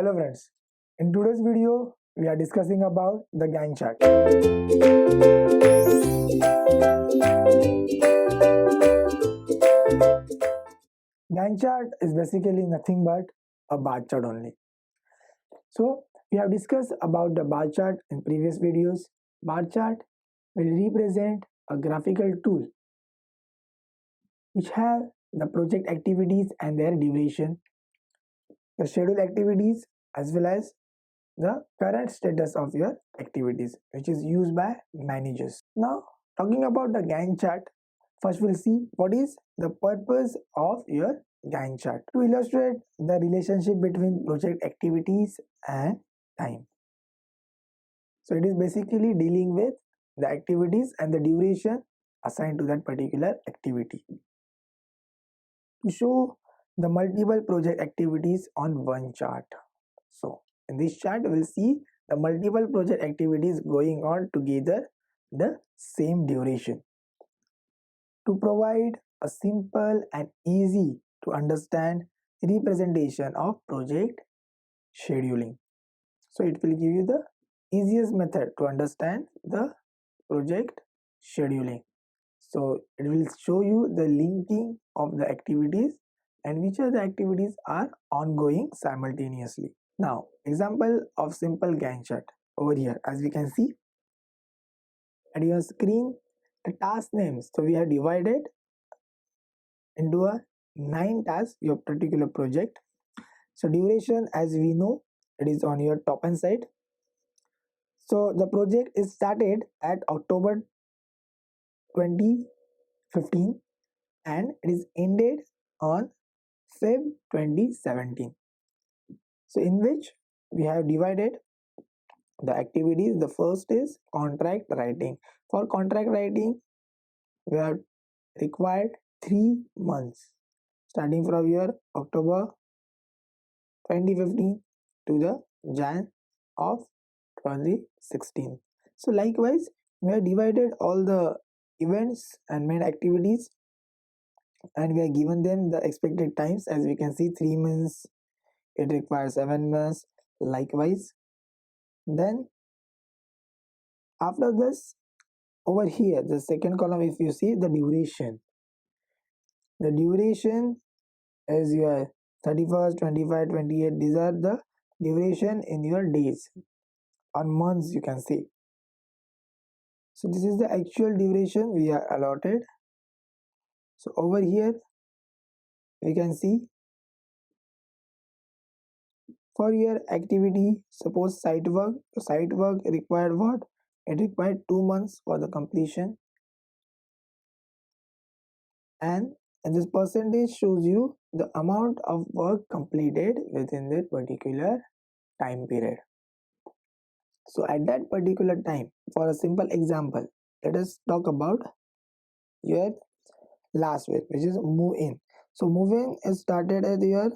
Hello friends, in today's video we are discussing about the Gantt chart. Gantt chart is basically nothing but a bar chart only. So we have discussed about the bar chart in previous videos. Bar chart will represent a graphical tool which have the project activities and their duration, the schedule activities as well as the current status of your activities, which is used by managers. Now, talking about the Gantt chart, first we'll see what is the purpose of your Gantt chart to illustrate the relationship between project activities and time. So it is basically dealing with the activities and the duration assigned to that particular activity. To show the multiple project activities on one chart. So in this chart, we'll see the multiple project activities going on together the same duration. To provide a simple and easy to understand representation of project scheduling. So it will give you the easiest method to understand the project scheduling. So it will show you the linking of the activities and which of the activities are ongoing simultaneously. Now, example of simple Gantt chart over here, as we can see at your screen, the task names. So we have divided into a 9 tasks your particular project. So duration, as we know, it is on your top hand side. So the project is started at October 2015 and it is ended on Feb 2017. So in which we have divided the activities. The first is contract writing. For contract writing, we are required 3 months starting from your October 2015 to the Jan of 2016. So likewise, we have divided all the events and main activities and we have given them the expected times. As we can see, 3 months, it requires 7 months, likewise. Then after this, over here, the second column, if you see the duration is your 31st, 25, 28. These are the duration in your days or months, you can say. So this is the actual duration we are allotted. So over here we can see for your activity, suppose site work required what? It required 2 months for the completion, and this percentage shows you the amount of work completed within that particular time period. So at that particular time, for a simple example, let us talk about your last week, which is move in. So move in is started at your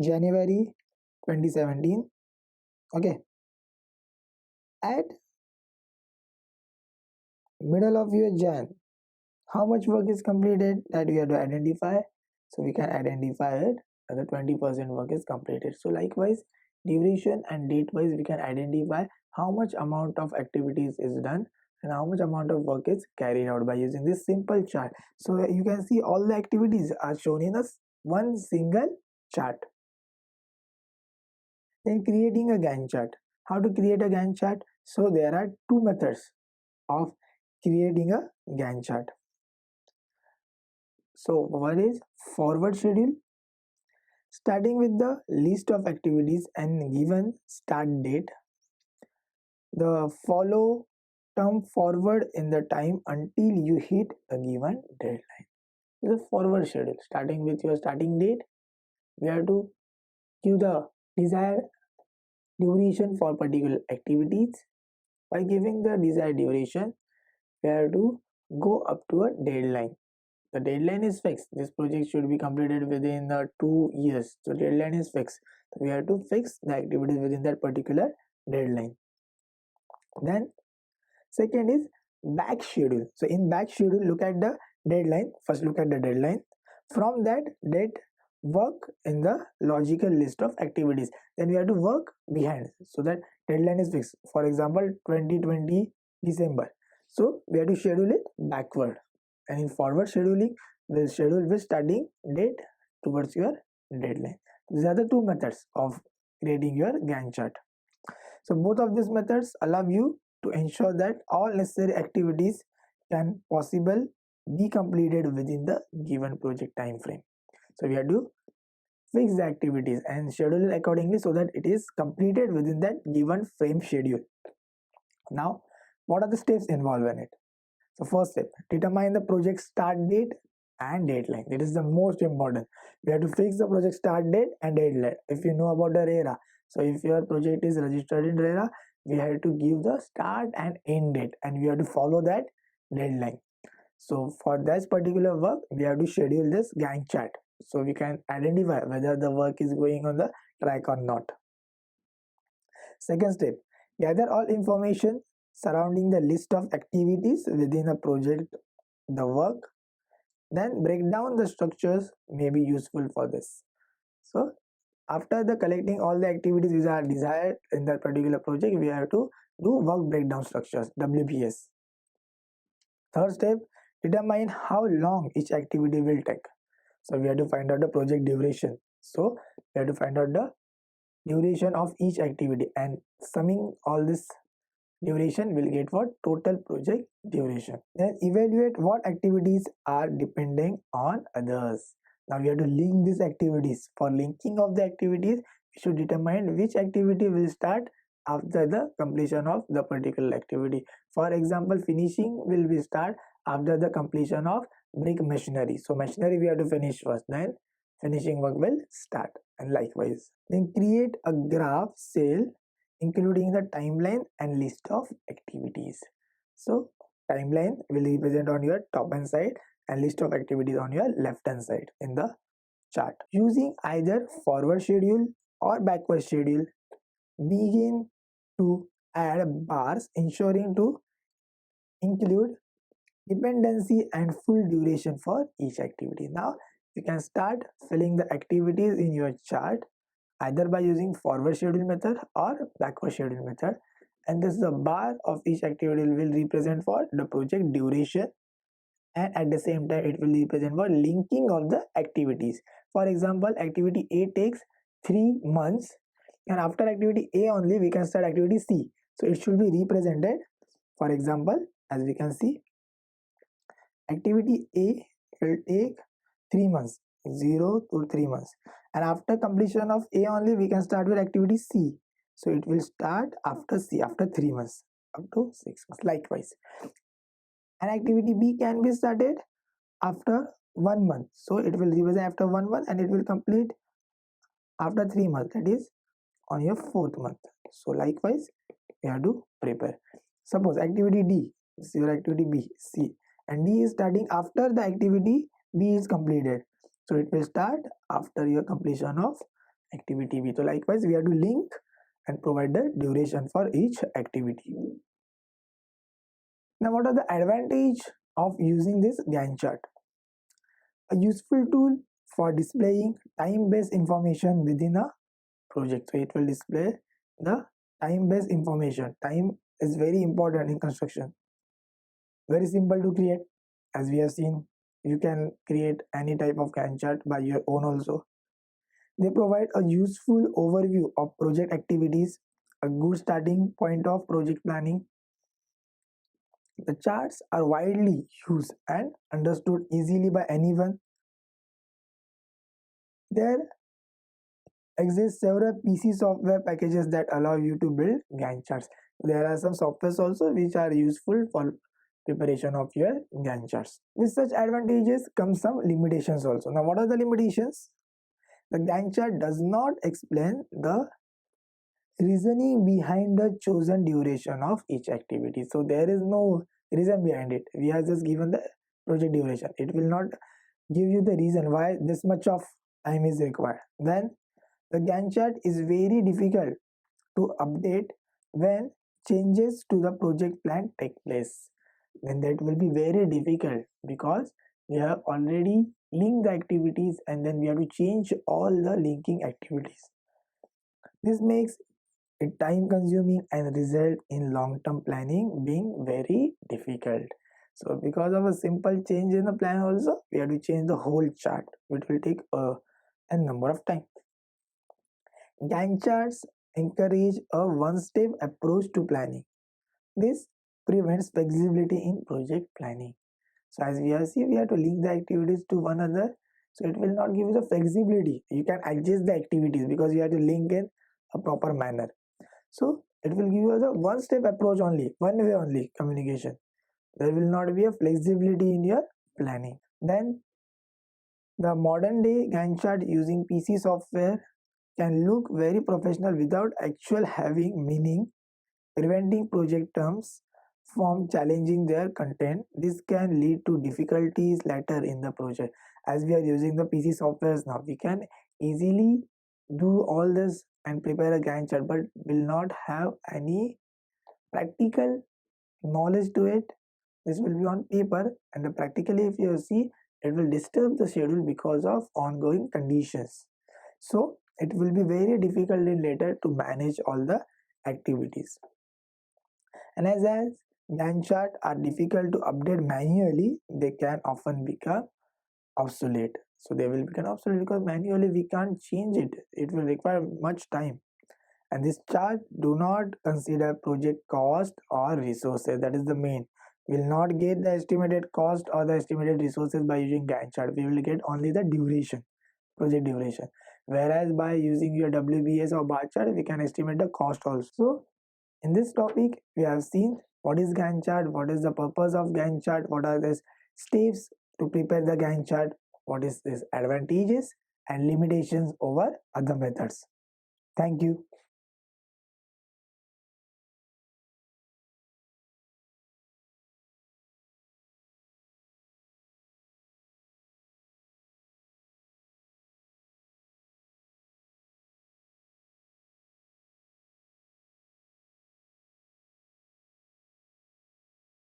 January 2017. Okay, at middle of your Jan, how much work is completed, that we have to identify. So we can identify it as the 20% work is completed. So likewise, duration and date wise, we can identify how much amount of activities is done and how much amount of work is carried out by using this simple chart. So you can see all the activities are shown in one single chart. Then creating a Gantt chart. How to create a Gantt chart? So there are two methods of creating a Gantt chart. So one is forward schedule, starting with the list of activities and given start date. The follow term forward in the time until you hit a given deadline. The forward schedule, starting with your starting date, we have to give the desired duration for particular activities. By giving the desired duration, we have to go up to a deadline. The deadline is fixed. This project should be completed within the 2 years. So deadline is fixed. We have to fix the activities within that particular deadline. Then second is back schedule. So in back schedule, look at the deadline. First look at the deadline. From that date, work in the logical list of activities. Then we have to work behind so that deadline is fixed. For example, 2020 December. So we have to schedule it backward, and in forward scheduling, we'll schedule with starting date towards your deadline. These are the two methods of creating your Gantt chart. So both of these methods allow you to ensure that all necessary activities can possible be completed within the given project time frame. So we have to fix the activities and schedule it accordingly so that it is completed within that given frame schedule. Now, what are the steps involved in it? So first step, determine the project start date and deadline. It is the most important. We have to fix the project start date and deadline. If you know about the RERA, so if your project is registered in RERA, we have to give the start and end date, and we have to follow that deadline. So for this particular work, we have to schedule this Gantt chart so we can identify whether the work is going on the track or not. Second step, gather all information surrounding the list of activities within a project, the work. Then break down the structures may be useful for this. So after the collecting all the activities which are desired in that particular project, we have to do work breakdown structures, WBS. Third step, determine how long each activity will take. So we have to find out the project duration. So we have to find out the duration of each activity, and summing all this duration will get what total project duration. Then evaluate what activities are depending on others. Now we have to link these activities. For linking of the activities, we should determine which activity will start after the completion of the particular activity. For example, finishing will be start after the completion of brick machinery. So machinery we have to finish first, then finishing work will start, and likewise. Then create a graph cell including the timeline and list of activities. So timeline will represent on your top hand side and list of activities on your left hand side in the chart. Using either forward schedule or backward schedule, begin to add bars ensuring to include dependency and full duration for each activity. Now you can start filling the activities in your chart either by using forward schedule method or backward schedule method, and this the bar of each activity will represent for the project duration, and at the same time it will represent for linking of the activities. For example, activity A takes 3 months, and after activity A only we can start activity C, so it should be represented. For example, as we can see, activity A will take 3 months, 0 to 3 months, and after completion of A only we can start with activity C, so it will start after C after 3 months up to 6 months. Likewise, and activity B can be started after 1 month, so it will represent after 1 month and it will complete after 3 months, that is on your 4th month. So likewise you have to prepare. Suppose activity D, this is your activity B, C, and D is starting after the activity B is completed, so it will start after your completion of activity B. So likewise we have to link and provide the duration for each activity. Now what are the advantage of using this Gantt chart? A useful tool for displaying time-based information within a project. So it will display the time-based information. Time is very important in construction. Very simple to create, as we have seen. You can create any type of Gantt chart by your own also. They provide a useful overview of project activities, a good starting point of project planning. The charts are widely used and understood easily by anyone. There exist several PC software packages that allow you to build Gantt charts. There are some softwares also which are useful for preparation of your Gantt charts. With such advantages comes some limitations also. Now what are the limitations? The Gantt chart does not explain the reasoning behind the chosen duration of each activity. So there is no reason behind it. We have just given the project duration. It will not give you the reason why this much of time is required. Then the Gantt chart is very difficult to update when changes to the project plan take place. Then that will be very difficult because We have already linked the activities and then we have to change all the linking activities. This makes it time consuming and result in long term planning being very difficult. So because of a simple change in the plan also, we have to change the whole chart, which will take a number of time. Gantt charts encourage a one-step approach to planning. This prevents flexibility in project planning. So as we have seen, we have to link the activities to one another. So it will not give you the flexibility. You can adjust the activities because you have to link in a proper manner. So it will give you the one-step approach only, one way only communication. There will not be a flexibility in your planning. Then the modern day Gantt chart using PC software can look very professional without actual having meaning, preventing project terms from challenging their content. This can lead to difficulties later in the project. As we are using the PC softwares now, we can easily do all this and prepare a Gantt chart, but will not have any practical knowledge to it. This will be on paper, and practically, if you see, it will disturb the schedule because of ongoing conditions. So it will be very difficult in later to manage all the activities. And as Gantt charts are difficult to update manually, they can often become obsolete. So they will become obsolete because manually we can't change it. It will require much time. And this chart do not consider project cost or resources. That is the main. We will not get the estimated cost or the estimated resources by using Gantt chart. We will get only the duration, project duration. Whereas by using your WBS or bar chart, we can estimate the cost also. So in this topic, we have seen what is Gantt chart, what is the purpose of Gantt chart, what are the steps to prepare the Gantt chart, what is its advantages and limitations over other methods. Thank you.